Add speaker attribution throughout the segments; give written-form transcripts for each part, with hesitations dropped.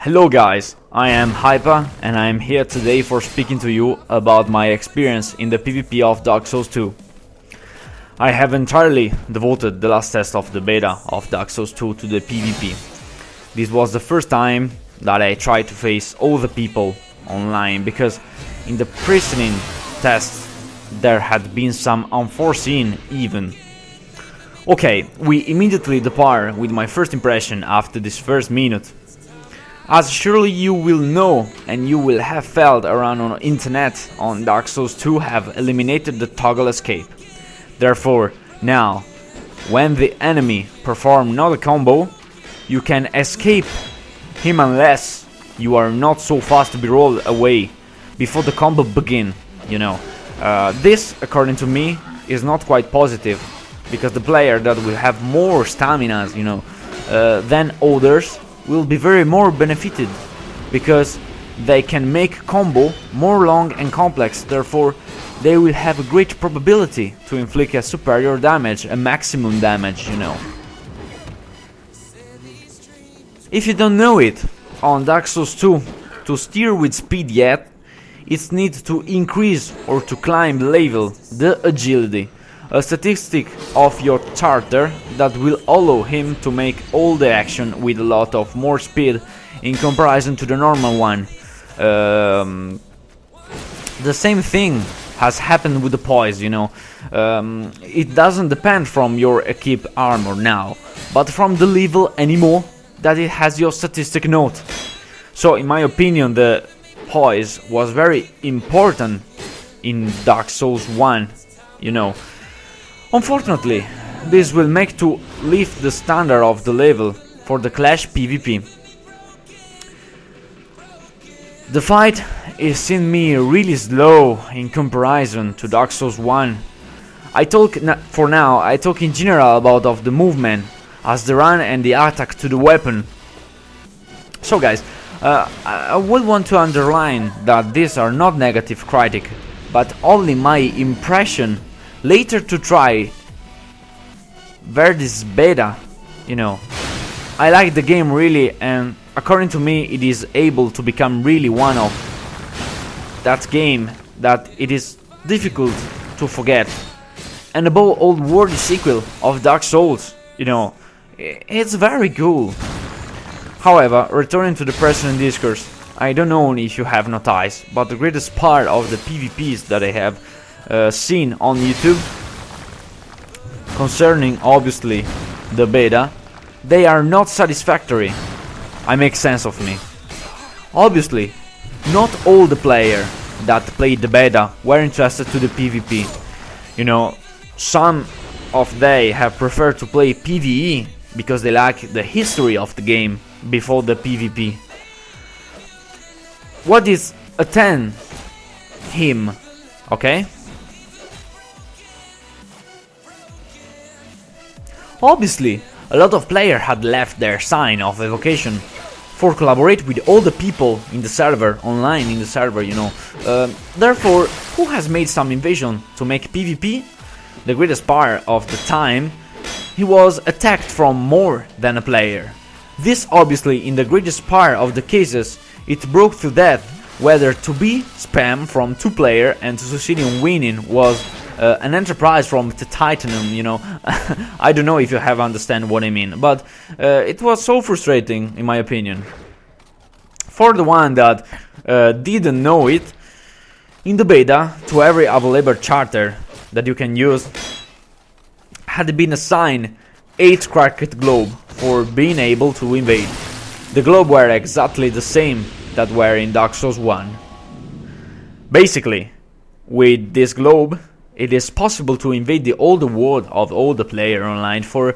Speaker 1: Hello guys, I am Hyper and I am here today for speaking to you about my experience in the PvP of Dark Souls 2. I have entirely devoted the last test of the beta of Dark Souls 2 to the PvP. This was the first time that I tried to face all the people online, because in the preceding tests there had been some unforeseen event. Okay, we immediately depart with my first impression after this first minute. As surely you will know and you will have felt around on internet, on Dark Souls 2 have eliminated the toggle escape. Therefore, now, when the enemy perform not a combo, you can escape him unless you are not so fast to be rolled away before the combo begin, you know. This, according to me, is not quite positive, because the player that will have more stamina, than others will be very more benefited, because they can make combo more long and complex. Therefore they will have a great probability to inflict a superior damage, a maximum damage, If you don't know it, on Dark Souls 2, to steer with speed yet, it needs to increase or to climb level the agility, a statistic of your character that will allow him to make all the action with a lot of more speed in comparison to the normal one. The same thing has happened with the poise, it doesn't depend from your equipped armor now, but from the level anymore that it has your statistic note. So in my opinion, the poise was very important in Dark Souls 1, Unfortunately, this will make to lift the standard of the level for the Clash PvP. The fight is seeing me really slow in comparison to Dark Souls 1. I talk in general about of the movement, as the run and the attack to the weapon. So guys, I would want to underline that these are not negative critic, but only my impression later to try this beta, I like the game really, and according to me it is able to become really one of that game that it is difficult to forget. And above all, worthy sequel of Dark Souls, it's very cool. However, returning to the present discourse, I don't know if you have noticed, but the greatest part of the PvPs that I have seen on YouTube, concerning obviously the beta, they are not satisfactory. I make sense of me. Obviously, not all the players that played the beta were interested to the PvP. Some of they have preferred to play PvE because they like the history of the game before the PvP. What is attend him, okay? Obviously, a lot of players had left their sign of evocation for collaborate with all the people in the server, online in the server, Therefore, who has made some invasion to make PvP? The greatest part of the time, he was attacked from more than a player. This obviously, in the greatest part of the cases, it broke to death, whether to be spam from 2 players and to succeed in winning was an enterprise from the Titanium, I don't know if you have understand what I mean, but it was so frustrating in my opinion. For the one that didn't know it, in the beta, to every available charter that you can use had been assigned 8 cracked globe for being able to invade. The globe were exactly the same that were in Dark Souls 1. Basically, with this globe, it is possible to invade the older world of all the player online for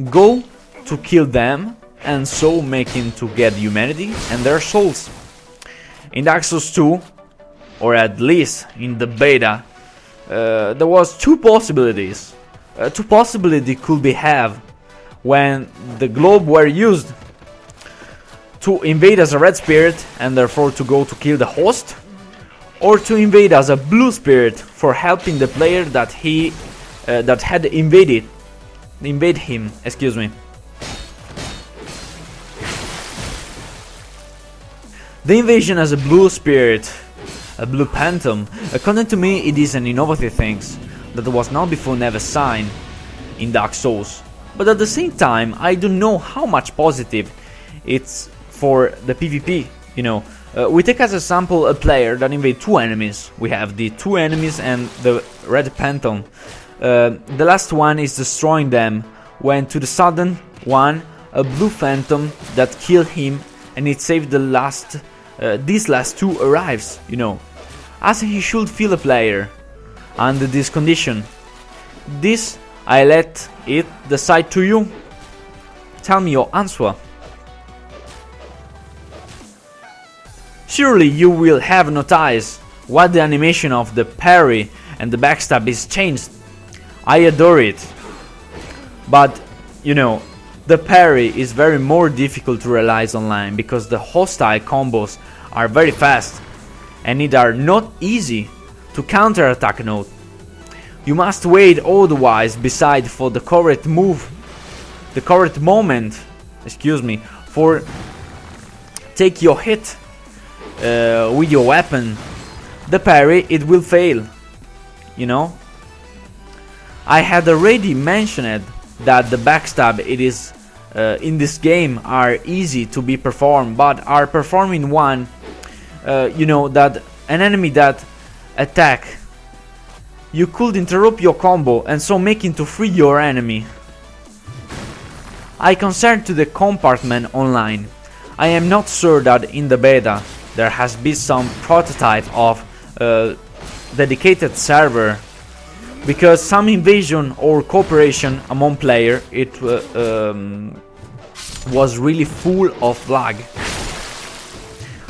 Speaker 1: go to kill them, and so making to get humanity and their souls. In Dark Souls 2, or at least in the beta, there was 2 possibilities. 2 possibilities could be have when the globe were used to invade as a red spirit and therefore to go to kill the host, or to invade as a blue spirit for helping the player that had invade him. The invasion as a blue spirit, a blue phantom, according to me it is an innovative thing that was not before never seen in Dark Souls. But at the same time, I don't know how much positive it's for the PvP, you know. We take as a sample a player that invade two enemies. We have the two enemies and the red phantom. The last one is destroying them, when to the sudden one, a blue phantom that killed him, and it saved the last, these last two arrives, you know. As he should feel a player under this condition. This I let it decide to you. Tell me your answer. Surely you will have noticed what the animation of the parry and the backstab is changed. I adore it. But, you know, the parry is very more difficult to realize online because the hostile combos are very fast and it are not easy to counter attack note. You must wait otherwise beside for the correct move, the correct moment, excuse me, for take your hit with your weapon. The parry, it will fail, you know. I had already mentioned that the backstab, it is in this game are easy to be performed, but are performing one, you know, that an enemy that attack, you could interrupt your combo and so making to free your enemy. I concerned to the compartment online. I am not sure that in the beta there has been some prototype of dedicated server, because some invasion or cooperation among player it was really full of lag.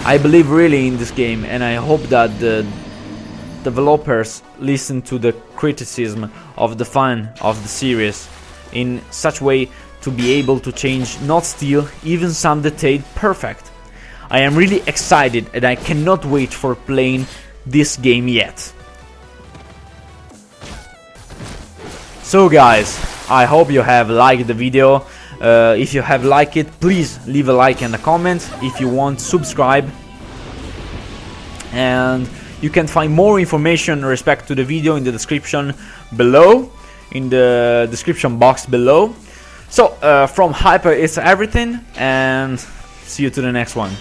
Speaker 1: I believe really in this game, and I hope that the developers listen to the criticism of the fan of the series in such way to be able to change, not steal, even some detail perfect. I am really excited and I cannot wait for playing this game yet. So guys, I hope you have liked the video. If you have liked it, please leave a like and a comment. If you want, subscribe. And you can find more information in respect to the video in the description below, in the description box below. So from Hyper it's everything, and see you to the next one.